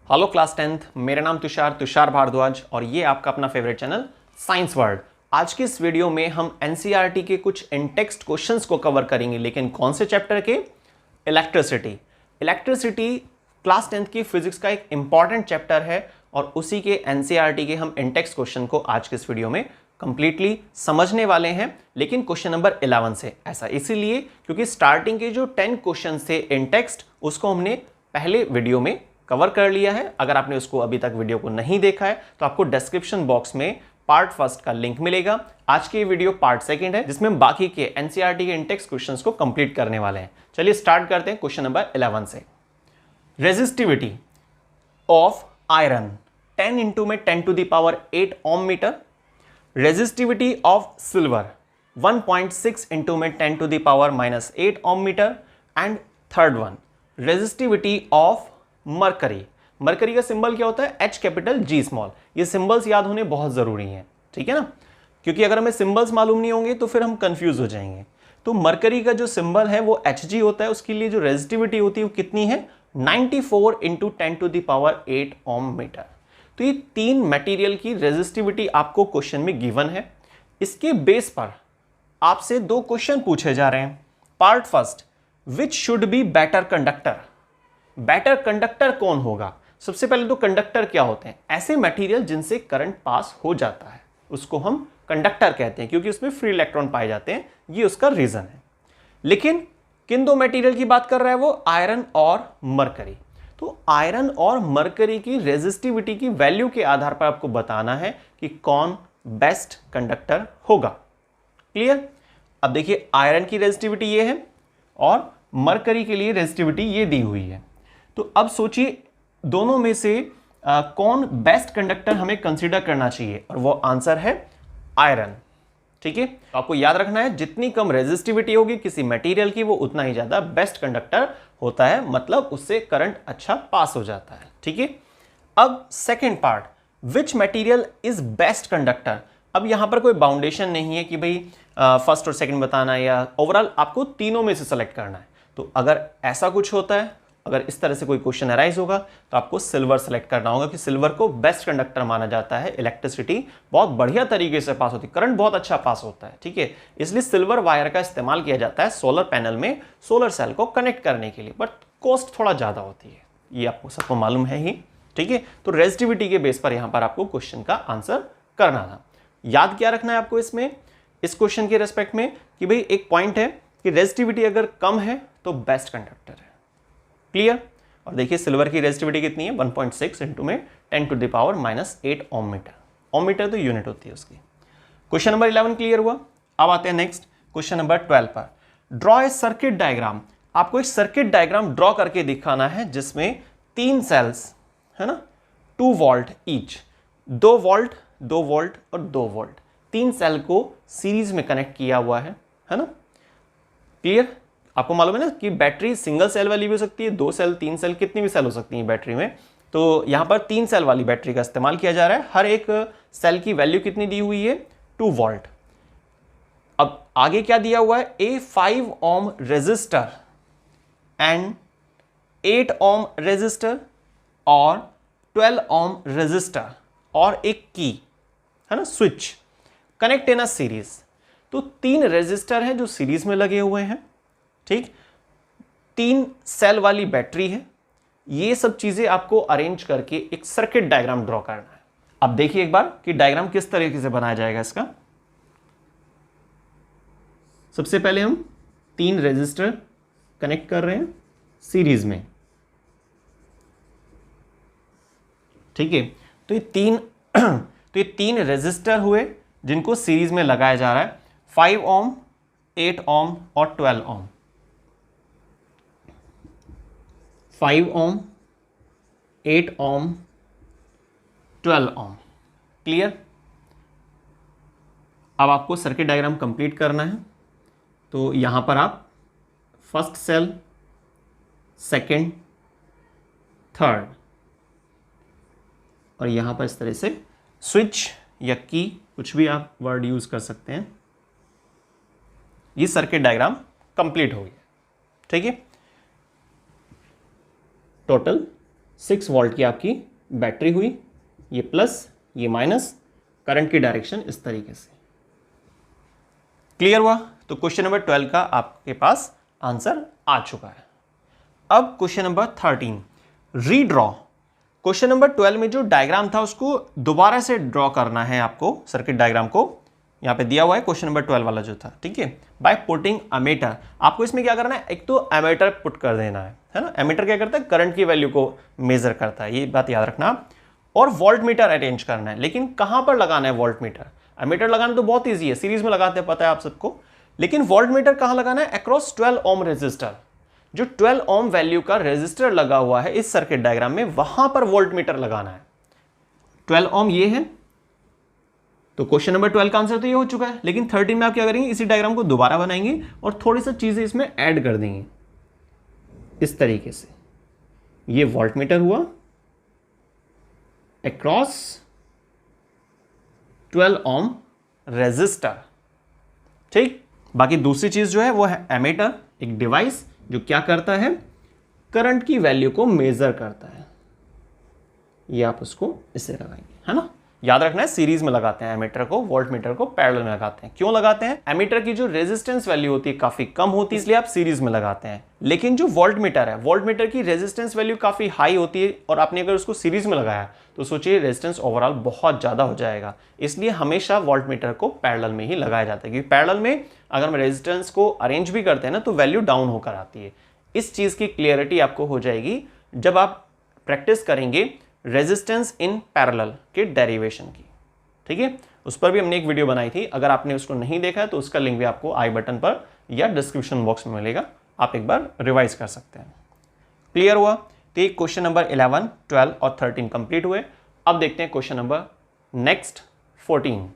Hello class 10th, मेरा नाम तुषार भारद्वाज और ये आपका अपना फेवरेट चैनल साइंस वर्ल्ड। आज के इस वीडियो में हम एनसीईआरटी के कुछ इन-टेक्स्ट क्वेश्चंस को कवर करेंगे, लेकिन कौन से चैप्टर के? इलेक्ट्रिसिटी क्लास 10th की फिजिक्स का एक इंपॉर्टेंट चैप्टर है और उसी के एनसीईआरटी के हम इन-टेक्स्ट क्वेश्चन को आज के इस वीडियो में कंप्लीटली समझने वाले हैं। लेकिन क्वेश्चन नंबर 11 से, ऐसा इसीलिए क्योंकि स्टार्टिंग के जो 10 क्वेश्चन थे इन-टेक्स्ट, उसको हमने पहले वीडियो में कवर कर लिया है। अगर आपने उसको अभी तक वीडियो को नहीं देखा है तो आपको डिस्क्रिप्शन बॉक्स में पार्ट फर्स्ट का लिंक मिलेगा। आज की वीडियो पार्ट सेकंड है, जिसमें हम बाकी के एनसीईआरटी के इन-टेक्स्ट क्वेश्चंस को कंप्लीट करने वाले हैं। चलिए स्टार्ट करते हैं क्वेश्चन नंबर 11 से। रेजिस्टिविटी ऑफ आयरन 10 इंटू में 10 to the power 8 ohm metre. Resistivity of silver 1.6 into में 10 to the power -8 ohm metre. And third one, resistivity of mercury का सिंबल क्या होता है? H capital G small. ये symbols याद होने बहुत जरूरी हैं, ठीक है ना, क्योंकि अगर हमें सिंबल्स मालूम नहीं होंगे तो फिर हम कंफ्यूज हो जाएंगे। तो मरकरी का जो सिंबल है वो Hg होता है, उसके लिए जो रेजिस्टिविटी होती है वो कितनी है? 94 into 10 to the power 8 ohm metre. तो ये तीन मटेरियल की रेजिस्टिविटी आपको क्वेश्चन में गिवन है। इसके बेस पर आपसे दो क्वेश्चन पूछे जा रहे हैं। Part first, which should be better conductor? Better conductor कौन होगा? सबसे पहले तो कंडक्टर क्या होते हैं? ऐसे मटेरियल जिनसे करंट पास हो जाता है उसको हम कंडक्टर कहते हैं, क्योंकि उसमें फ्री इलेक्ट्रॉन पाए जाते हैं। ये उसका रीजन है। लेकिन किन दो मटेरियल की बात कर रहा है वो? आयरन और मरकरी। तो आयरन और मरकरी की रेजिस्टिविटी की वैल्यू के आधार पर आपको बताना है कि कौन बेस्ट कंडक्टर होगा। क्लियर? अब देखिए, आयरन की रेजिस्टिविटी ये है और मरकरी के लिए रेजिस्टिविटी ये दी हुई है। तो अब सोचिए दोनों में से कौन बेस्ट कंडक्टर हमें कंसीडर करना चाहिए, और वो आंसर है आयरन। ठीक है, तो आपको याद रखना है जितनी कम रेजिस्टिविटी होगी किसी मटेरियल की, वो उतना ही ज्यादा बेस्ट कंडक्टर होता है, मतलब उससे करंट अच्छा पास हो जाता है। ठीक है, अब second part, which material is best conductor. अब यहां पर कोई बाउंडेशन नहीं है कि भाई फर्स्ट और सेकंड बताना है, या ओवरऑल आपको तीनों में से सेलेक्ट करना है। तो अगर ऐसा कुछ होता है, अगर इस तरह से कोई क्वेश्चन अराइज होगा तो आपको सिल्वर सेलेक्ट करना होगा, कि सिल्वर को बेस्ट कंडक्टर माना जाता है। इलेक्ट्रिसिटी बहुत बढ़िया तरीके से पास होती है, करंट बहुत अच्छा पास होता है। ठीक है, इसलिए सिल्वर वायर का इस्तेमाल किया जाता है सोलर पैनल में सोलर सेल को कनेक्ट करने के लिए, बट कॉस्ट थोड़ा ज्यादा होती है, ये आपको सबको मालूम है ही। ठीक है, तो रेजिस्टिविटी के बेस पर यहां पर आपको क्वेश्चन का आंसर करना था। याद क्या रखना है आपको इसमें, इस क्वेश्चन के रेस्पेक्ट में, कि भाई एक पॉइंट है कि रेजिस्टिविटी अगर कम है तो बेस्ट कंडक्टर है। क्लियर? और देखिए सिल्वर की रेजिस्टिविटी कितनी है? 1.6 इंटू में 10 to the power -8 ohm metre. Ohm metre तो यूनिट होती है उसकी। क्वेश्चन नंबर 11 क्लियर हुआ। अब आते हैं नेक्स्ट क्वेश्चन नंबर 12 पर। Draw a circuit diagram. आपको एक सर्किट डायग्राम ड्रॉ करके दिखाना है जिसमें 3 सेल्स है ना, 2 वोल्ट ईच, 2 वोल्ट 2 वोल्ट और 2 वोल्ट, 3 सेल को सीरीज में कनेक्ट किया हुआ है ना। क्लियर? आपको मालूम है ना कि बैटरी सिंगल सेल वाली भी हो सकती है, 2 सेल 3 सेल, कितनी भी सेल हो सकती है बैटरी में। तो यहां पर 3 सेल वाली बैटरी का इस्तेमाल किया जा रहा है। हर एक सेल की वैल्यू कितनी दी हुई है? 2 वोल्ट। अब आगे क्या दिया हुआ है? A 5 ohm resistor and 8 ohm resistor और 12 ओम रेजिस्टर और एक की है ना, switch, connect in a series. तो 3 रेजिस्टर हैं जो सीरीज में लगे हुए हैं। ठीक, 3 सेल वाली बैटरी है। ये सब चीजें आपको अरेंज करके एक सर्किट डायग्राम ड्रॉ करना है। अब देखिए एक बार कि डायग्राम किस तरीके से बनाया जाएगा इसका। सबसे पहले हम 3 रेजिस्टर कनेक्ट कर रहे हैं सीरीज में। ठीक है, तो ये तीन रेजिस्टर हुए जिनको सीरीज में लगाया जा रहा है। 5 ओम, 8 ओम और 12 ओम। 5 ओम, 8 ओम, 12 ओम। क्लियर? अब आपको सर्किट डायग्राम कंप्लीट करना है। तो यहां पर आप फर्स्ट सेल, सेकंड, थर्ड, और यहां पर इस तरह से स्विच या की, कुछ भी आप वर्ड यूज कर सकते हैं। ये सर्किट डायग्राम कंप्लीट हो गया। ठीक है, टोटल 6 वोल्ट की आपकी बैटरी हुई, ये प्लस ये माइनस, करंट की डायरेक्शन इस तरीके से। क्लियर हुआ? तो क्वेश्चन नंबर 12 का आपके पास आंसर आ चुका है। अब question number 13 redraw. Question number 12 में जो डायग्राम था उसको दोबारा से ड्रॉ करना है आपको, सर्किट डायग्राम को यहां पे दिया हुआ है क्वेश्चन नंबर 12 वाला जो था, ठीक है। बाय पुटिंग एमीटर, आपको इसमें क्या करना है, एक तो एमीटर पुट कर देना है ना। एमीटर क्या करता है, करंट की वैल्यू को मेजर करता है, ये बात याद रखना। और वोल्ट मीटर अरेंज करना है, लेकिन कहां पर लगाना है वोल्ट मीटर। एमीटर लगाना तो बहुत ईजी है, सीरीज में लगाते हैं, पता है आप सबको, लेकिन वोल्ट मीटर कहां लगाना है, अक्रॉस 12 ओम रेजिस्टर। जो 12 ओम वैल्यू का रेजिस्टर लगा हुआ है इस सर्किट डायग्राम में, वहां पर वोल्ट मीटर लगाना है। 12 ओम ये है, तो क्वेश्चन नंबर 12 का आंसर तो ये हो चुका है। लेकिन 13 में आप क्या करेंगे, इसी डायग्राम को दोबारा बनाएंगे और थोड़ी सी चीजें इसमें ऐड कर देंगे इस तरीके से। ये वोल्ट मीटर हुआ अक्रॉस 12 ओम रेजिस्टर, ठीक। बाकी दूसरी चीज जो है वो है एमीटर, एक डिवाइस जो क्या करता है, करंट की वैल्यू को मेजर करता है। ये आप उसको इससे लगाएंगे, है ना। याद रखना है सीरीज में लगाते हैं एमीटर को, वोल्ट मीटर को पैरेलल में लगाते हैं। क्यों लगाते हैं, एमीटर की जो रेजिस्टेंस वैल्यू होती है काफी कम होती है, इसलिए आप सीरीज में लगाते हैं। लेकिन जो वोल्ट मीटर है, वोल्ट मीटर की रेजिस्टेंस वैल्यू काफी हाई होती है, और आपने अगर उसको सीरीज में लगाया तो सोचिए रेजिस्टेंस ओवरऑल बहुत ज्यादा हो जाएगा। इसलिए हमेशा वोल्ट मीटर को पैरेलल में ही लगाया जाता है, क्योंकि पैरेलल में अगर हम रेजिस्टेंस को अरेंज भी करते हैं ना, तो वैल्यू डाउन होकर आती है। इस चीज की क्लियरिटी आपको हो जाएगी जब आप प्रैक्टिस करेंगे रेजिस्टेंस इन पैरेलल के डेरिवेशन की, ठीक है। उस पर भी हमने एक वीडियो बनाई थी, अगर आपने उसको नहीं देखा है तो उसका लिंक भी आपको आई बटन पर या डिस्क्रिप्शन बॉक्स में मिलेगा, आप एक बार रिवाइज कर सकते हैं। क्लियर हुआ? तो ये क्वेश्चन नंबर 11, 12 और 13 कंप्लीट हुए। अब देखते हैं क्वेश्चन नंबर नेक्स्ट 14।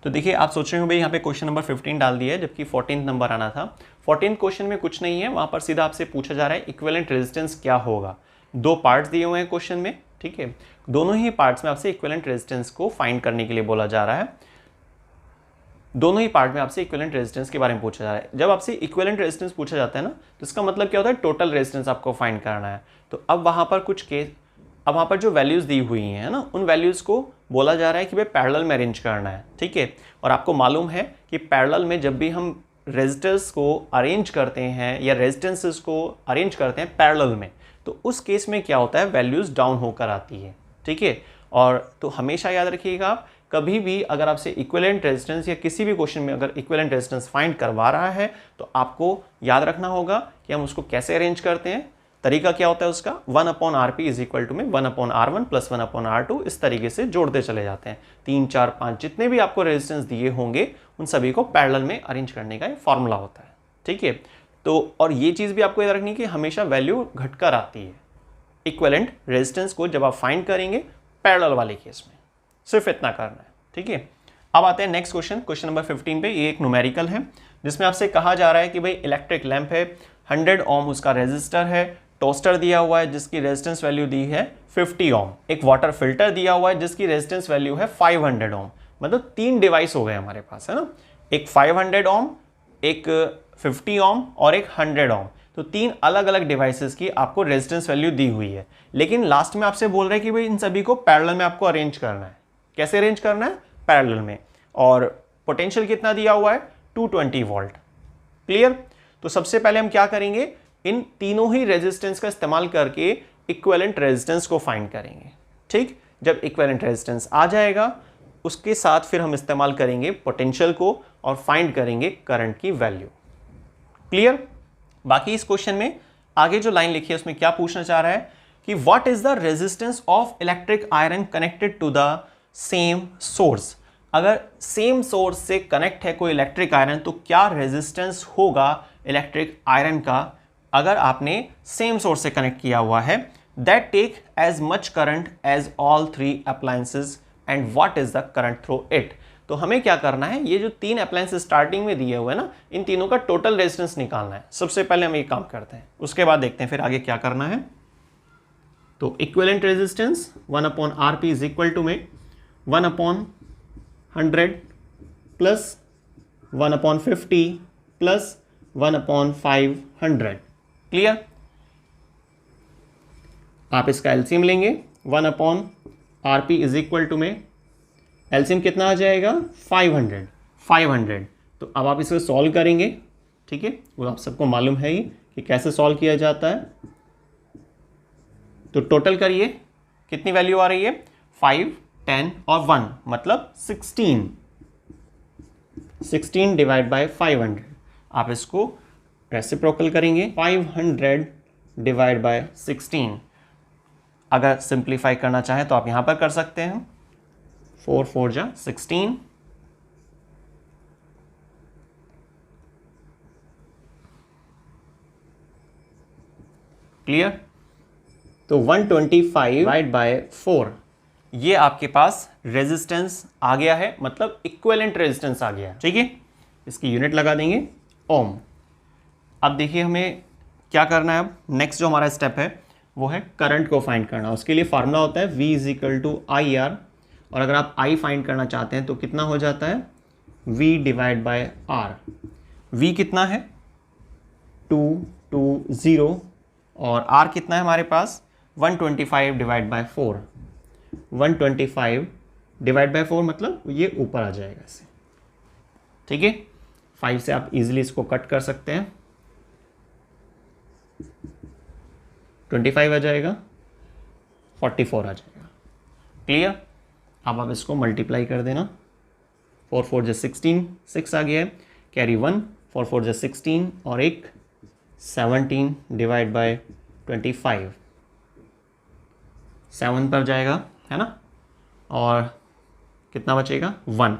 तो देखिए आप सोच रहे हो भाई यहाँ पे क्वेश्चन नंबर 15 डाल दिया है, जबकि 14 नंबर आना था। 14 क्वेश्चन में कुछ नहीं है, वहां पर सीधा आपसे पूछा जा रहा है इक्विवेलेंट रेजिस्टेंस क्या होगा। 2 पार्ट्स दिए हुए हैं क्वेश्चन में, ठीक है। दोनों ही पार्ट्स में आपसे इक्विवेलेंट रेजिस्टेंस को फाइंड करने के लिए बोला जा रहा है। दोनों ही पार्ट में आपसे इक्विवेलेंट रेजिस्टेंस के बारे में पूछा जा रहा है। जब आपसे इक्विवेलेंट रेजिस्टेंस पूछा जाता है ना, तो इसका मतलब क्या होता है, टोटल रेजिस्टेंस आपको फाइंड करना है। तो अब वहां पर कुछ केस, अब वहां पर जो वैल्यूज दी हुई हैं ना, उन वैल्यूज को बोला जा रहा है कि भाई पैरेलल में अरेंज करना है, ठीक है। और आपको मालूम है कि पैरेलल में जब भी हम रेजिस्टर्स को अरेंज करते हैं या रेजिस्टेंसेस को अरेंज करते हैं पैरेलल में, तो उस केस में क्या होता है, वैल्यूज डाउन होकर आती है, ठीक है। और तो हमेशा याद रखिएगा, आप कभी भी अगर आपसे इक्विवेलेंट रेजिस्टेंस या किसी भी क्वेश्चन में अगर इक्विवेलेंट रेजिस्टेंस फाइंड करवा रहा है, तो आपको याद रखना होगा कि हम उसको कैसे अरेंज करते हैं। तरीका क्या होता है उसका, 1/RP इज इक्वल टू में 1/R1 प्लस 1/R2, इस तरीके से जोड़ते चले जाते हैं। 3, 4, 5 जितने भी आपको रेजिस्टेंस दिए होंगे उन सभी को पैरेलल में अरेंज करने का फॉर्मूला होता है, ठीक है। तो और ये चीज भी आपको याद रखनी है कि हमेशा वैल्यू घटकर आती है इक्विवेलेंट रेजिस्टेंस को जब आप फाइंड करेंगे पैरेलल वाले केस में, सिर्फ इतना करना है, ठीक है। अब आते हैं नेक्स्ट क्वेश्चन, क्वेश्चन नंबर 15 पे। ये एक न्यूमेरिकल है जिसमें आपसे कहा जा रहा है कि भाई इलेक्ट्रिक लैंप है, 100 ओम उसका रेजिस्टर है, टोस्टर दिया हुआ है जिसकी रेजिस्टेंस वैल्यू दी है 50 ओम, एक वाटर फिल्टर दिया हुआ है जिसकी रेजिस्टेंस वैल्यू है 500 ओम। मतलब 3 डिवाइस हो गए हमारे पास, है ना। एक 500 ओम, एक 50 ओम और एक 100 ओम। तो 3 अलग अलग डिवाइसेस की आपको रेजिस्टेंस वैल्यू दी हुई है, लेकिन लास्ट में आपसे बोल रहे हैं कि भाई इन सभी को पैरेलल में आपको अरेंज करना है। कैसे अरेंज करना है, पैरेलल में। और पोटेंशियल कितना दिया हुआ है, 220 वोल्ट। क्लियर? तो सबसे पहले हम क्या करेंगे, इन तीनों ही रेजिस्टेंस का इस्तेमाल करके इक्विवेलेंट रेजिस्टेंस को फाइंड करेंगे, ठीक। जब इक्विवेलेंट रेजिस्टेंस आ जाएगा उसके साथ फिर हम इस्तेमाल करेंगे पोटेंशियल को और फाइंड करेंगे करंट की वैल्यू। क्लियर? बाकी इस क्वेश्चन में आगे जो लाइन लिखी है उसमें क्या पूछना चाह रहा है कि what is the resistance of electric iron connected to the same source. अगर सेम सोर्स से कनेक्ट है कोई इलेक्ट्रिक आयरन, तो क्या रेजिस्टेंस होगा इलेक्ट्रिक आयरन का अगर आपने सेम सोर्स से कनेक्ट किया हुआ है। That take as much current as all 3 appliances and what is the current through it. तो हमें क्या करना है, ये जो 3 अप्लायंसेस स्टार्टिंग में दिए हुए हैं ना, इन तीनों का टोटल रेजिस्टेंस निकालना है। सबसे पहले हम ये काम करते हैं, उसके बाद देखते हैं फिर आगे क्या करना है। तो equivalent resistance 1/RP is equal to में 1/100 प्लस 1/50 प्लस 1/500। क्लियर? आप इसका एलसीएम लेंगे 1/RP इज इक्वल टू में एलसीएम कितना आ जाएगा 500। तो अब आप इसे सॉल्व करेंगे, ठीक है, वो आप सबको मालूम है ही कि कैसे सॉल्व किया जाता है। तो टोटल करिए, कितनी वैल्यू आ रही है 5, 10 और 1 मतलब 16 डिवाइड बाय 500। आप इसको रेसिप्रोकल करेंगे 500 डिवाइड बाय 16। अगर सिंप्लीफाई करना चाहें तो आप यहां पर कर सकते हैं 4 4 जा 16, क्लियर। तो 125 डिवाइड बाय 4, ये आपके पास रेजिस्टेंस आ गया है, मतलब इक्विवेलेंट रेजिस्टेंस आ गया है, ठीक है। इसकी यूनिट लगा देंगे ओम। अब देखिए हमें क्या करना है। अब नेक्स्ट जो हमारा स्टेप है वो है करंट को फाइंड करना। उसके लिए फार्मूला होता है V = IR, और अगर आप I फाइंड करना चाहते हैं तो कितना हो जाता है V divide by R। V कितना है 220 और R कितना है हमारे पास 125 डिवाइड बाय 4। 125 डिवाइड बाय 4 मतलब ये ऊपर आ जाएगा इसे, ठीक है। 5 से आप इजीली इसको कट कर सकते हैं, 25 आ जाएगा, 44 आ जाएगा, क्लियर। अब आप इसको मल्टीप्लाई कर देना, 4 4 जा 16, 6 आ गया है, कैरी 1, 4 4 जा 16 और एक 17 डिवाइड बाय 25, 7 पर जाएगा, है ना, और कितना बचेगा 1।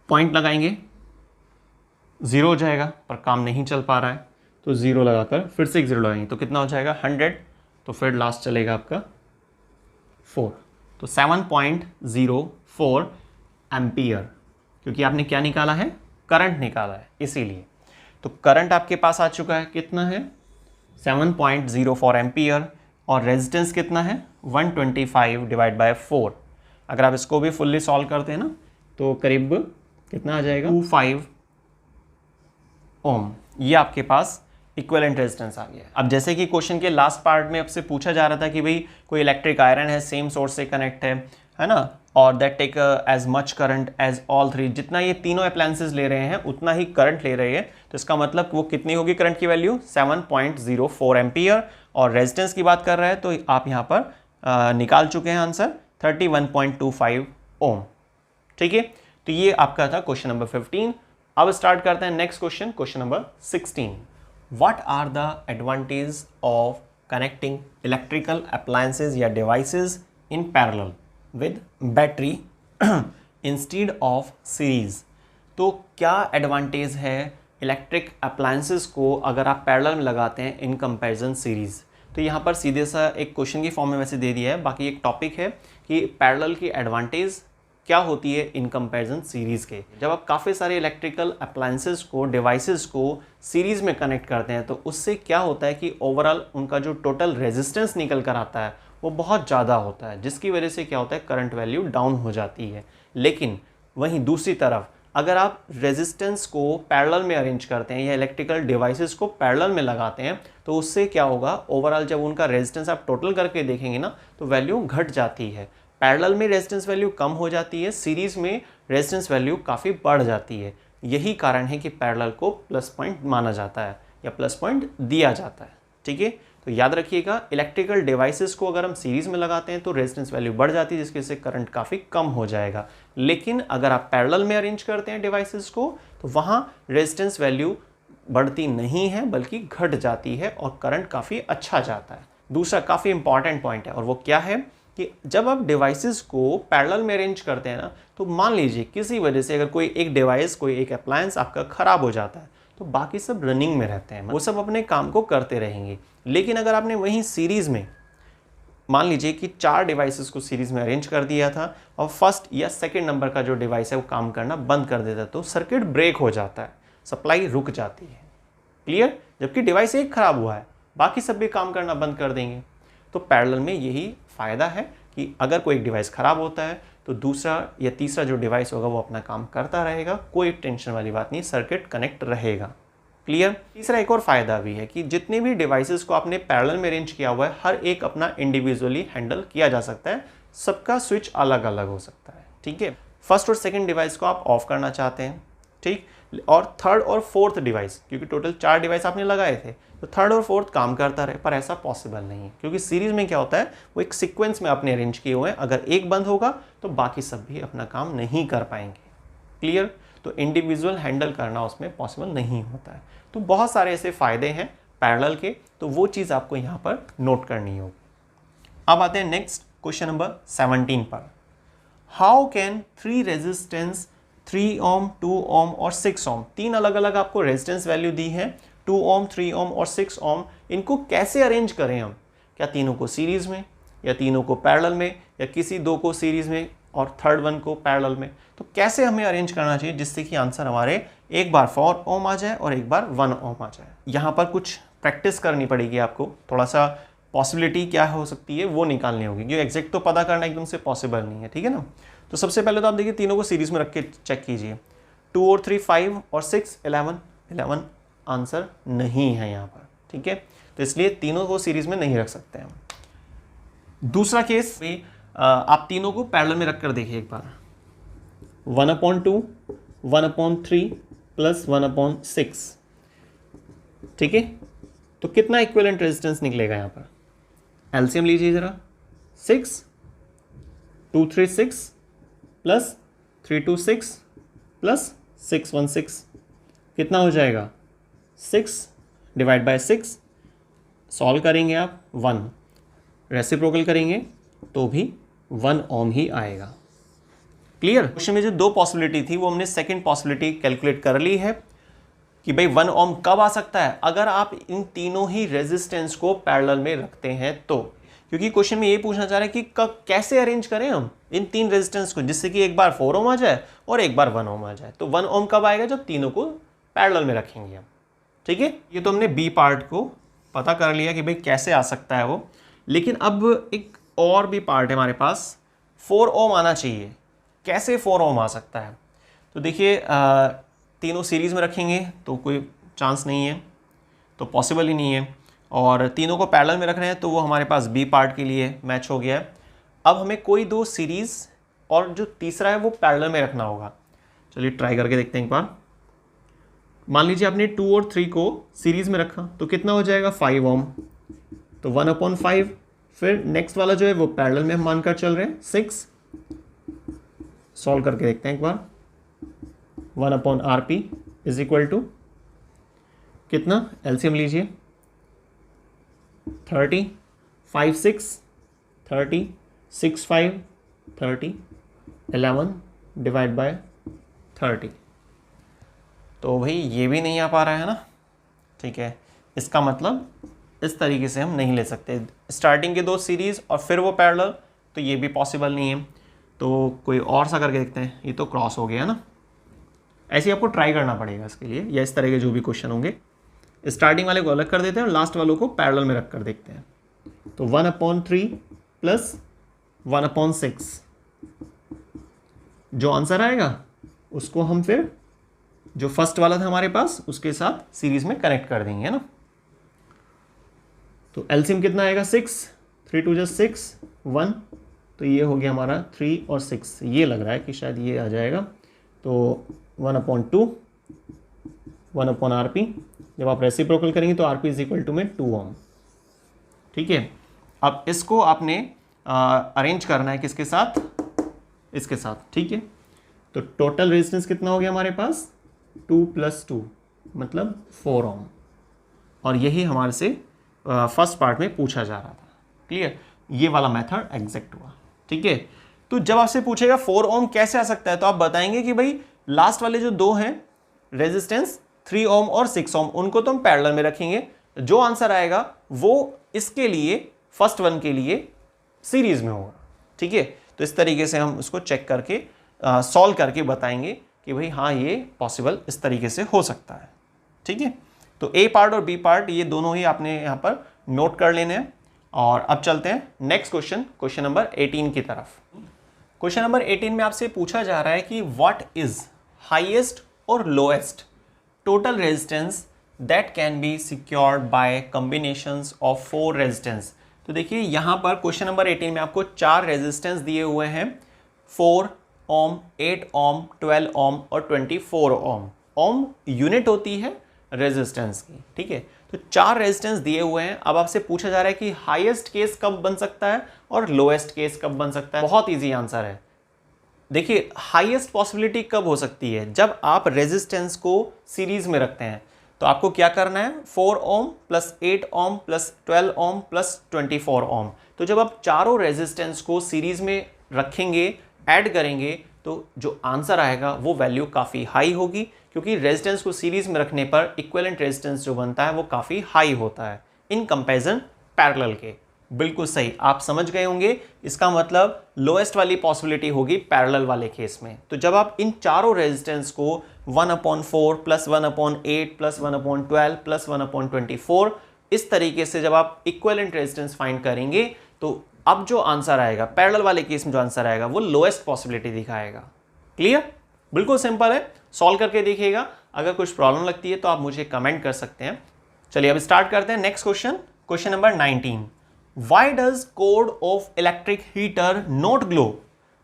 पॉइंट लगाएंगे, 0 हो जाएगा, पर काम नहीं चल पा रहा है तो 0 लगाकर फिर से एक 0 लगाएंगे तो कितना हो जाएगा 100। तो फिर लास्ट चलेगा आपका 4, तो 7.04 एम्पियर, क्योंकि आपने क्या निकाला है करंट निकाला है इसीलिए। तो करंट आपके पास आ चुका है, कितना है 7.04 एम्पियर, और रेजिस्टेंस कितना है 125 डिवाइड बाय 4। अगर आप इसको भी फुल्ली सॉल्व करते हैं ना तो करीब कितना आ जाएगा 25 ओम। ये आपके पास इक्विवेलेंट रेजिस्टेंस आ गया है। अब जैसे कि क्वेश्चन के लास्ट पार्ट में आपसे पूछा जा रहा था कि भाई कोई इलेक्ट्रिक आयरन है, सेम सोर्स से कनेक्ट है ना, और that take as much current as all 3, जितना ये तीनों अप्लायंसेस ले रहे हैं उतना ही करंट ले रहे हैं। तो इसका मतलब वो कितनी होगी करंट की वैल्यू 7.04 एम्पियर, और रेजिस्टेंस की बात कर रहे हैं तो आप यहाँ पर निकाल चुके हैं आंसर 31.25 ओम, ठीक है। तो ये आपका था क्वेश्चन नंबर 15। अब स्टार्ट करते हैं next question, question number 16। What are the advantages of connecting electrical appliances या devices in parallel with battery instead of series? तो क्या एडवांटेज है इलेक्ट्रिक अप्लायंसेस को अगर आप पैरेलल में लगाते हैं इन कंपैरिजन सीरीज? तो यहाँ पर सीधे सा एक क्वेश्चन की फॉर्म में वैसे दे दिया है, बाकी एक टॉपिक है कि पैरेलल की एडवांटेज क्या होती है इन कंपैरिजन सीरीज़ के। जब आप काफ़ी सारे इलेक्ट्रिकल अप्लायंसेस को, डिवाइसेस को सीरीज़ में कनेक्ट करते हैं तो उससे क्या होता है कि ओवरऑल उनका जो टोटल रेजिस्टेंस निकल कर आता है वो बहुत ज़्यादा होता है, जिसकी वजह से क्या होता है करंट वैल्यू डाउन हो जाती है। लेकिन वहीं दूसरी तरफ अगर आप रेजिस्टेंस को पैरेलल में अरेंज करते हैं या इलेक्ट्रिकल डिवाइसेस को पैरेलल में लगाते हैं तो उससे क्या होगा, ओवरऑल जब उनका रेजिस्टेंस आप टोटल करके देखेंगे ना तो वैल्यू घट जाती है। पैरेलल में रेजिस्टेंस वैल्यू कम हो जाती है, सीरीज़ में रेजिस्टेंस वैल्यू काफ़ी बढ़ जाती है। यही कारण है कि पैरेलल को प्लस पॉइंट माना जाता है या प्लस पॉइंट दिया जाता है, ठीक है। तो याद रखिएगा इलेक्ट्रिकल डिवाइसेस को अगर हम सीरीज़ में लगाते हैं तो रेजिस्टेंस वैल्यू बढ़ जाती है, जिसकी वजह से करंट काफ़ी कम हो जाएगा। लेकिन अगर आप पैरेलल में अरेंज करते हैं डिवाइसेस को तो वहाँ रेजिस्टेंस वैल्यू बढ़ती नहीं है बल्कि घट जाती है और करंट काफ़ी अच्छा जाता है। दूसरा काफ़ी इंपॉर्टेंट पॉइंट है और वो क्या है कि जब आप डिवाइसेस को पैरेलल में अरेंज करते हैं ना तो मान लीजिए किसी वजह से अगर कोई एक डिवाइस, कोई एक अप्लायंस आपका ख़राब हो जाता है तो बाकी सब रनिंग में रहते हैं, वो सब अपने काम को करते रहेंगे। लेकिन अगर आपने वहीं सीरीज़ में मान लीजिए कि 4 डिवाइसेस को सीरीज़ में अरेंज कर दिया था और फर्स्ट या सेकेंड नंबर का जो डिवाइस है वो काम करना बंद कर देता है तो सर्किट ब्रेक हो जाता है, सप्लाई रुक जाती है, क्लियर। जबकि डिवाइस एक ख़राब हुआ है, बाकी सब भी काम करना बंद कर देंगे। तो पैरेलल में यही फ़ायदा है कि अगर कोई एक डिवाइस ख़राब होता है तो दूसरा या तीसरा जो डिवाइस होगा वो अपना काम करता रहेगा, कोई टेंशन वाली बात नहीं, सर्किट कनेक्ट रहेगा, क्लियर। तीसरा एक और फायदा भी है कि जितने भी डिवाइसेस को आपने पैरेलल में अरेंज किया हुआ है हर एक अपना इंडिविजुअली हैंडल किया जा सकता है, सबका स्विच अलग अलग हो सकता है, ठीक है। फर्स्ट और सेकंड डिवाइस को आप ऑफ करना चाहते हैं, ठीक, और थर्ड और फोर्थ डिवाइस, क्योंकि टोटल 4 डिवाइस आपने लगाए थे, तो थर्ड और फोर्थ काम करता रहे, पर ऐसा पॉसिबल नहीं है क्योंकि सीरीज में क्या होता है वो एक सीक्वेंस में आपने अरेंज किए हुए हैं, अगर एक बंद होगा तो बाकी सब भी अपना काम नहीं कर पाएंगे, क्लियर। तो इंडिविजुअल हैंडल करना उसमें पॉसिबल नहीं होता है। तो बहुत सारे ऐसे फायदे हैं पैरेलल के, तो वो चीज़ आपको यहाँ पर नोट करनी होगी। अब आते हैं नेक्स्ट क्वेश्चन नंबर 17 पर। हाउ कैन 3 रेजिस्टेंस 3 ओम, 2 ओम और 6 ओम, 3 अलग अलग आपको रेजिस्टेंस वैल्यू दी है, 2 ओम, 3 ओम और 6 ओम, इनको कैसे अरेंज करें हम? क्या तीनों को सीरीज में, या तीनों को पैरेलल में, या किसी दो को सीरीज में और थर्ड वन को पैरेलल में? तो कैसे हमें अरेंज करना चाहिए जिससे कि आंसर हमारे एक बार 4 ओम आ जाए और एक बार 1 ओम आ जाए? यहाँ पर कुछ प्रैक्टिस करनी पड़ेगी आपको, थोड़ा सा पॉसिबिलिटी क्या हो सकती है वो निकालनी होगी, क्योंकि एग्जैक्ट तो पता करना एकदम से पॉसिबल नहीं है, ठीक है ना। तो सबसे पहले तो आप देखिए तीनों को सीरीज में रख के चेक कीजिए, 2 और 3 5 और 6 11 आंसर नहीं है यहाँ पर, ठीक है। तो इसलिए तीनों को सीरीज में नहीं रख सकते हैं। दूसरा केस भी आप तीनों को पैरेलल में रख कर देखिए एक बार, 1/2 1/3 प्लस 1/6, ठीक है। तो कितना इक्विवेलेंट रेजिस्टेंस निकलेगा यहाँ पर? एलसीएम लीजिए जरा, 6 2 3 6 प्लस 3 2 6 प्लस 6 1 6, कितना हो जाएगा? 6 डिवाइड बाय 6, सॉल्व करेंगे आप 1, रेसिप्रोकल करेंगे तो भी 1 ओम ही आएगा, क्लियर। क्वेश्चन में जो दो पॉसिबिलिटी थी वो हमने सेकंड पॉसिबिलिटी कैलकुलेट कर ली है कि भाई 1 ओम कब आ सकता है, अगर आप इन तीनों ही रेजिस्टेंस को पैरेलल में रखते हैं तो। क्योंकि क्वेश्चन में ये पूछना चाह रहा है कि कब कैसे अरेंज करें हम इन 3 रेजिस्टेंस को जिससे कि एक बार 4 ओम आ जाए और एक बार 1 ओम आ जाए। तो 1 ओम कब आएगा? जब तीनों को पैरेलल में रखेंगे हम, ठीक है। ये तो हमने बी पार्ट को पता कर लिया कि भाई कैसे आ सकता है वो, लेकिन अब एक और भी पार्ट है हमारे पास, 4 ओम आना चाहिए। कैसे 4 ओम आ सकता है? तो देखिए तीनों सीरीज में रखेंगे तो कोई चांस नहीं है, तो पॉसिबल ही नहीं है, और तीनों को पैरेलल में रख रहे हैं तो वो हमारे पास बी पार्ट के लिए मैच हो गया है। अब हमें कोई दो सीरीज और जो तीसरा है वो पैरेलल में रखना होगा। चलिए ट्राई करके देखते हैं एक बार। मान लीजिए आपने 2 और 3 को सीरीज में रखा तो कितना हो जाएगा? 5 ओम, तो 1/5। फिर नेक्स्ट वाला जो है वो पैरेलल में हम मानकर चल रहे हैं 6, सॉल्व करके देखते हैं एक बार। 1/RP इज इक्वल टू कितना? एलसीएम लीजिए, 30 5 6 30 6 5 30 11 डिवाइड बाय 30। तो भाई ये भी नहीं आ पा रहा है ना, ठीक है। इसका मतलब इस तरीके से हम नहीं ले सकते, स्टार्टिंग के 2 सीरीज और फिर वो पैरेलल, तो ये भी पॉसिबल नहीं है। तो कोई और सा करके देखते हैं, ये तो क्रॉस हो गया ना। ऐसे आपको ट्राई करना पड़ेगा इसके लिए, या इस तरह के जो भी क्वेश्चन होंगे स्टार्टिंग वाले को अलग कर देते हैं और लास्ट वालों को पैरेलल में रख कर देखते हैं। तो 1/3 प्लस 1/6, जो आंसर आएगा उसको हम फिर जो फर्स्ट वाला था हमारे पास उसके साथ सीरीज में कनेक्ट कर देंगे, है ना। तो एलसीएम कितना आएगा? 6 3 2 6 1, तो ये हो गया हमारा 3 और 6, ये लग रहा है कि शायद ये आ जाएगा। तो 1/2 1/RP, जब आप रेसिप्रोकल करेंगे तो RP इज इक्वल टू में 2 ओम, ठीक है। अब इसको आपने अरेंज करना है किसके साथ? इसके साथ, ठीक है। तो टोटल रेजिस्टेंस कितना हो गया हमारे पास? 2 + 2 मतलब 4 ओम, और यही हमारे से फर्स्ट पार्ट में पूछा जा रहा था, क्लियर। ये वाला मेथड एग्जैक्ट हुआ, ठीक है। तो जब आपसे पूछेगा 4 ओम कैसे आ सकता है तो आप बताएंगे कि भाई लास्ट वाले जो 2 हैं रेजिस्टेंस 3 ओम और 6 ओम, उनको तो हम पैरेलल में रखेंगे, जो आंसर आएगा वो इसके लिए फर्स्ट वन के लिए सीरीज में होगा, ठीक है। तो इस तरीके से हम उसको चेक करके सॉल्व करके बताएंगे कि भाई हाँ ये पॉसिबल इस तरीके से हो सकता है, ठीक है। तो ए पार्ट और बी पार्ट ये दोनों ही आपने यहाँ पर नोट कर लेने हैं। और अब चलते हैं नेक्स्ट क्वेश्चन, क्वेश्चन नंबर 18 की तरफ। क्वेश्चन नंबर 18 में आपसे पूछा जा रहा है कि व्हाट इज हाईएस्ट और lowest total resistance that can be secured by combinations of 4 resistance. तो देखिए यहाँ पर क्वेश्चन नंबर 18 में आपको 4 रेजिस्टेंस दिए हुए हैं, 4 ओम, 8 ओम, 12 ओम और 24 ओम। ओम यूनिट होती है रेजिस्टेंस की, ठीक है। तो 4 रेजिस्टेंस दिए हुए हैं। अब आपसे पूछा जा रहा है कि हाईएस्ट केस कब बन सकता है और लोएस्ट केस कब बन सकता है। बहुत ईजी आंसर है। देखिए हाईएस्ट पॉसिबिलिटी कब हो सकती है, जब आप रेजिस्टेंस को सीरीज में रखते हैं। तो आपको क्या करना है, 4 ohm plus 8 ohm plus 12 ohm plus 24 ओम। तो जब आप चारों रेजिस्टेंस को सीरीज में रखेंगे, ऐड करेंगे, तो जो आंसर आएगा वो वैल्यू काफ़ी हाई होगी, क्योंकि रेजिस्टेंस को सीरीज में रखने पर इक्विवेलेंट रेजिस्टेंस जो बनता है वो काफ़ी हाई होता है इन कंपैरिजन पैरेलल के। बिल्कुल सही, आप समझ गए होंगे। इसका मतलब लोएस्ट वाली पॉसिबिलिटी होगी पैरेलल वाले केस में। तो जब आप इन चारों रेजिस्टेंस को 1/4 प्लस 1/8 प्लस 1/12 प्लस 1/24 इस तरीके से जब आप इक्विवेलेंट रेजिस्टेंस फाइंड करेंगे, तो अब जो आंसर आएगा पैरेलल वाले केस में, जो आंसर आएगा वो लोएस्ट पॉसिबिलिटी दिखाएगा। क्लियर? बिल्कुल सिंपल है, सॉल्व करके देखिएगा। अगर कुछ प्रॉब्लम लगती है तो आप मुझे कमेंट कर सकते हैं। चलिए अब स्टार्ट करते हैं next question. Question number 19, Why does cord of electric heater not glow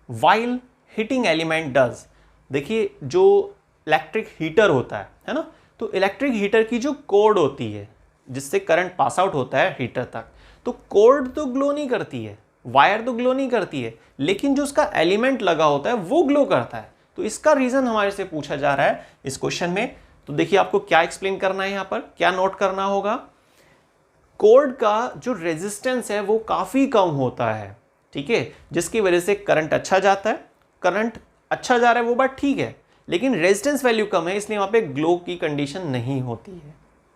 while heating element does? देखिए जो इलेक्ट्रिक हीटर होता है ना, तो इलेक्ट्रिक हीटर की जो कोर्ड होती है जिससे करंट पास आउट होता है हीटर तक, तो कोर्ड तो ग्लो नहीं करती है, वायर तो ग्लो नहीं करती है, लेकिन जो उसका एलिमेंट लगा होता है वो ग्लो करता है। तो इसका रीजन हमारे से पूछा जा रहा है इस क्वेश्चन में। तो देखिए आपको क्या एक्सप्लेन करना है, यहाँ पर क्या नोट करना होगा। कोर्ड का जो रेजिस्टेंस है वो काफ़ी कम होता है, ठीक है, जिसकी वजह से करंट अच्छा जाता है। करंट अच्छा जा रहा है वो बात ठीक है, लेकिन रेजिस्टेंस वैल्यू कम है, इसलिए वहाँ पे ग्लो की कंडीशन नहीं होती है।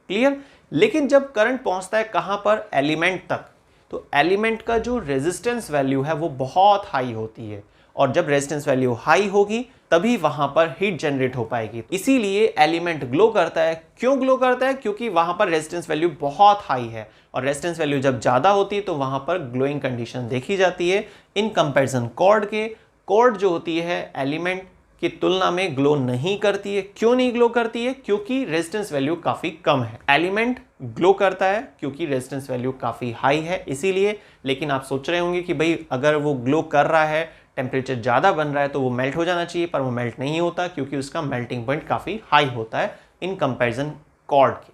क्लियर? लेकिन जब करंट पहुँचता है कहाँ पर, एलिमेंट तक, तो एलिमेंट का जो रेजिस्टेंस वैल्यू है वो बहुत हाई होती है, और जब रेजिस्टेंस वैल्यू हाई होगी तभी वहां पर हीट जनरेट हो पाएगी। इसीलिए एलिमेंट ग्लो करता है। क्यों ग्लो करता है? क्योंकि वहां पर रेजिस्टेंस वैल्यू बहुत हाई है, और रेजिस्टेंस वैल्यू जब ज्यादा होती है तो वहां पर ग्लोइंग कंडीशन देखी जाती है। इन कंपैरिजन कॉर्ड के, कॉर्ड जो होती है एलिमेंट की तुलना में ग्लो नहीं करती है। क्यों नहीं ग्लो करती है? क्योंकि रेजिस्टेंस वैल्यू काफी कम है। एलिमेंट ग्लो करता है क्योंकि रेजिस्टेंस वैल्यू काफी हाई है, इसीलिए। लेकिन आप सोच रहे होंगे कि भाई अगर वो ग्लो कर रहा है, टेम्परेचर ज़्यादा बन रहा है, तो वो मेल्ट हो जाना चाहिए, पर वो मेल्ट नहीं होता क्योंकि उसका मेल्टिंग पॉइंट काफ़ी हाई होता है इन कंपैरिजन कॉर्ड के।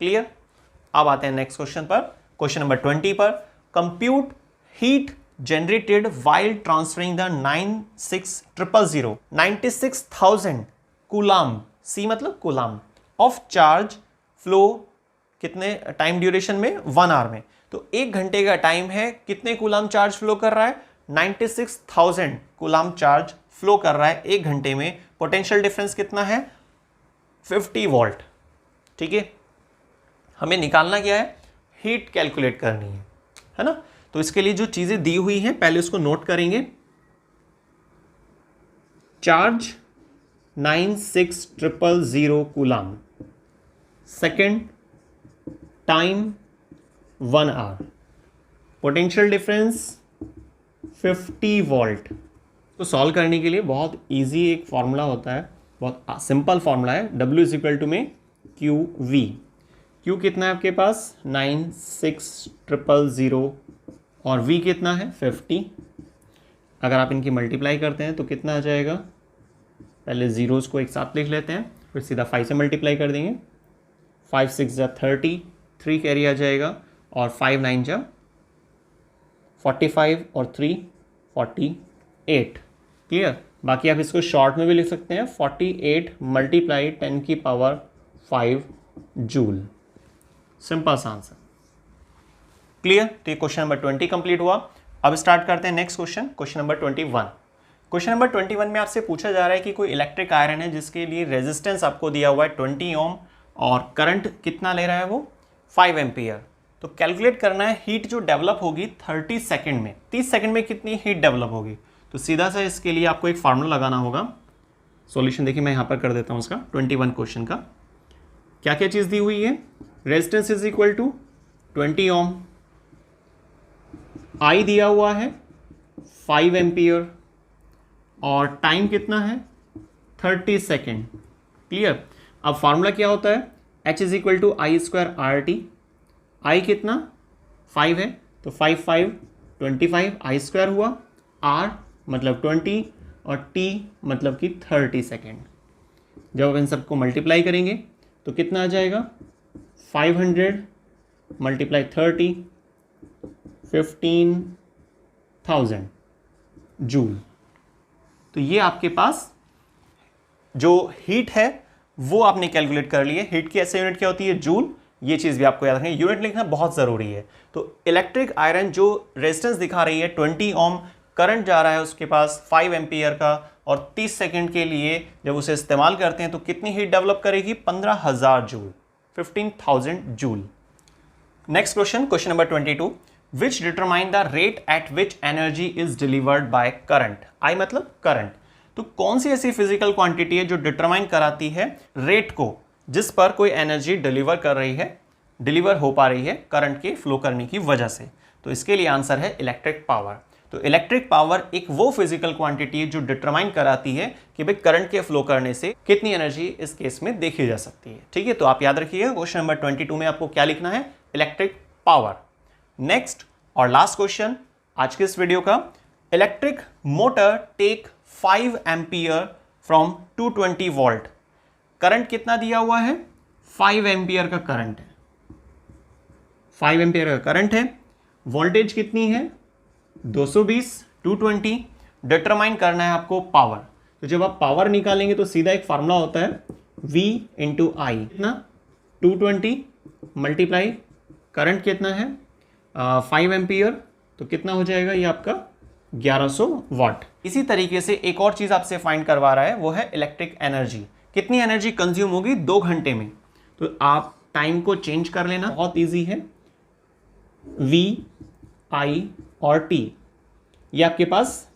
क्लियर? अब आते हैं नेक्स्ट क्वेश्चन पर, क्वेश्चन नंबर 20 पर। Compute heat generated while transferring the 96,000 coulomb, C मतलब कूलाम, ऑफ चार्ज फ्लो कितने टाइम ड्यूरेशन में, 1 आवर में। तो 1 घंटे का टाइम है, कितने कूलाम चार्ज फ्लो कर रहा है, 96,000 कूलाम चार्ज फ्लो कर रहा है 1 घंटे में। पोटेंशियल डिफरेंस कितना है, 50 वोल्ट, ठीक है। हमें निकालना क्या है, हीट कैलकुलेट करनी है ना। तो इसके लिए जो चीजें दी हुई हैं पहले उसको नोट करेंगे। Charge 96,000 coulomb, second time 1 hour, potential difference 50 volt. तो सॉल्व करने के लिए बहुत इजी एक फॉर्मूला होता है, बहुत सिंपल फॉर्मूला है, W इज इक्वल टू में QV। Q कितना है आपके पास, 96,000 और V कितना है, 50। अगर आप इनकी मल्टीप्लाई करते हैं तो कितना आ जाएगा, पहले जीरोस को एक साथ लिख लेते हैं, फिर सीधा 5 से मल्टीप्लाई कर देंगे। 5 6 जा 30, 3 कैरी आ जाएगा, और 5 9 जा 45 और 3 48। क्लियर? बाकी आप इसको शॉर्ट में भी लिख सकते हैं, 48 मल्टीप्लाई 10 की पावर 5 जूल। सिंपल सा आंसर। क्लियर? तो ये क्वेश्चन नंबर 20 कंप्लीट हुआ। अब स्टार्ट करते हैं next question, question number 21। Question number 21 में आपसे पूछा जा रहा है कि कोई इलेक्ट्रिक आयरन है जिसके लिए रेजिस्टेंस आपको दिया हुआ है 20 ओम, और करंट कितना ले रहा है वो, 5 एम्पियर। तो कैलकुलेट करना है हीट जो डेवलप होगी 30 सेकंड में, 30 सेकंड में कितनी हीट डेवलप होगी। तो सीधा सा इसके लिए आपको एक फार्मूला लगाना होगा। सॉल्यूशन देखिए मैं यहाँ पर कर देता हूँ उसका, 21 क्वेश्चन का। क्या क्या चीज़ दी हुई है, रेजिस्टेंस इज इक्वल टू 20 ओम, आई दिया हुआ है 5 एम्पियर, और टाइम कितना है 30 सेकेंड। क्लियर? अब फार्मूला क्या होता है, H is equal to I square R T. I कितना 5 है तो 5 5 25 आई स्क्वायर हुआ, आर मतलब 20 और टी मतलब कि 30 सेकेंड। जब इन सबको मल्टीप्लाई करेंगे तो कितना आ जाएगा 500 मल्टीप्लाई 30 15,000 जूल। तो ये आपके पास जो हीट है वो आपने कैलकुलेट कर लिए। हीट की ऐसे यूनिट क्या होती है जूल, ये चीज़ भी आपको याद रखनी है, यूनिट लिखना बहुत ज़रूरी है। तो इलेक्ट्रिक आयरन जो रेजिस्टेंस दिखा रही है 20 ओम, करंट जा रहा है उसके पास 5 एम्पियर का, और 30 सेकंड के लिए जब उसे इस्तेमाल करते हैं तो कितनी हीट डेवलप करेगी 15,000 joule, 15,000 joule. Next question, question number 22, which determine the rate at which energy is delivered by current. I मतलब करंट। तो कौन सी ऐसी फिजिकल क्वांटिटी है जो डिटरमाइन कराती है रेट को जिस पर कोई एनर्जी डिलीवर कर रही है, डिलीवर हो पा रही है करंट के फ्लो करने की वजह से। तो इसके लिए आंसर है इलेक्ट्रिक पावर। तो इलेक्ट्रिक पावर एक वो फिजिकल क्वांटिटी है जो डिटरमाइन कराती है कि भाई करंट के फ्लो करने से कितनी एनर्जी इस केस में देखी जा सकती है। ठीक है, तो आप याद रखिएगा क्वेश्चन नंबर 22 में आपको क्या लिखना है, इलेक्ट्रिक पावर। नेक्स्ट और लास्ट क्वेश्चन आज के इस वीडियो का, electric motor take 5 ampere from 220 volt. Current कितना दिया हुआ है 5 एम्पियर का करंट है, 5 एम्पियर का करंट है, वोल्टेज कितनी है 220, 220। डिटरमाइन करना है आपको पावर। तो जब आप पावर निकालेंगे तो सीधा एक फार्मूला होता है V इंटू आई, कितना 220 मल्टीप्लाई करंट कितना है 5 एम्पियर, तो कितना हो जाएगा ये आपका 1100 वाट। इसी तरीके से एक और चीज आपसे फाइंड करवा रहा है, वो है इलेक्ट्रिक एनर्जी। कितनी एनर्जी कंज्यूम होगी 2 घंटे में। तो आप टाइम को चेंज कर लेना, बहुत इजी है, V I और T, ये आपके पास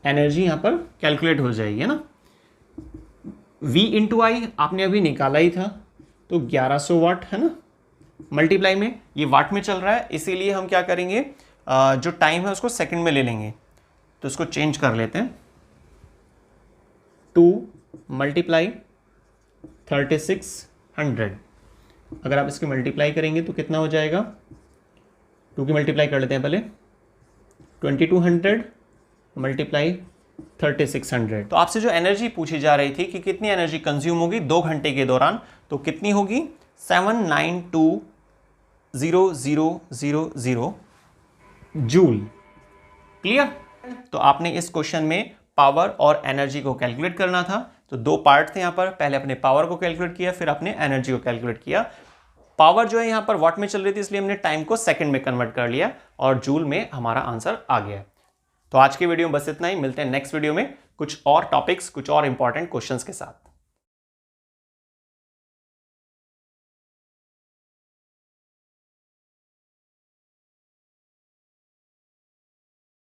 एनर्जी यहां पर कैलकुलेट हो जाएगी, है ना। V इंटू आई आपने अभी निकाला ही था, तो 1100 वाट है ना, मल्टीप्लाई में ये वाट में चल रहा है, इसीलिए हम क्या करेंगे जो टाइम है उसको सेकंड में ले लेंगे। तो इसको चेंज कर लेते हैं, 2 मल्टीप्लाई 3600। अगर आप इसके मल्टीप्लाई करेंगे तो कितना हो जाएगा, 2 की मल्टीप्लाई कर लेते हैं पहले, 2200 मल्टीप्लाई 3600। तो आपसे जो एनर्जी पूछी जा रही थी कि कितनी एनर्जी कंज्यूम होगी 2 घंटे के दौरान, तो कितनी होगी 792,000 जूल। क्लियर। तो आपने इस क्वेश्चन में पावर और एनर्जी को कैलकुलेट करना था। तो 2 पार्ट थे यहां पर, पहले अपने पावर को कैलकुलेट किया, फिर अपने एनर्जी को कैलकुलेट किया। पावर जो है यहां पर वाट में चल रही थी, इसलिए हमने टाइम को सेकंड में कन्वर्ट कर लिया और जूल में हमारा आंसर आ गया। तो आज के वीडियो में बस इतना ही, मिलते हैं नेक्स्ट वीडियो में कुछ और टॉपिक्स, कुछ और इंपॉर्टेंट क्वेश्चंस के साथ।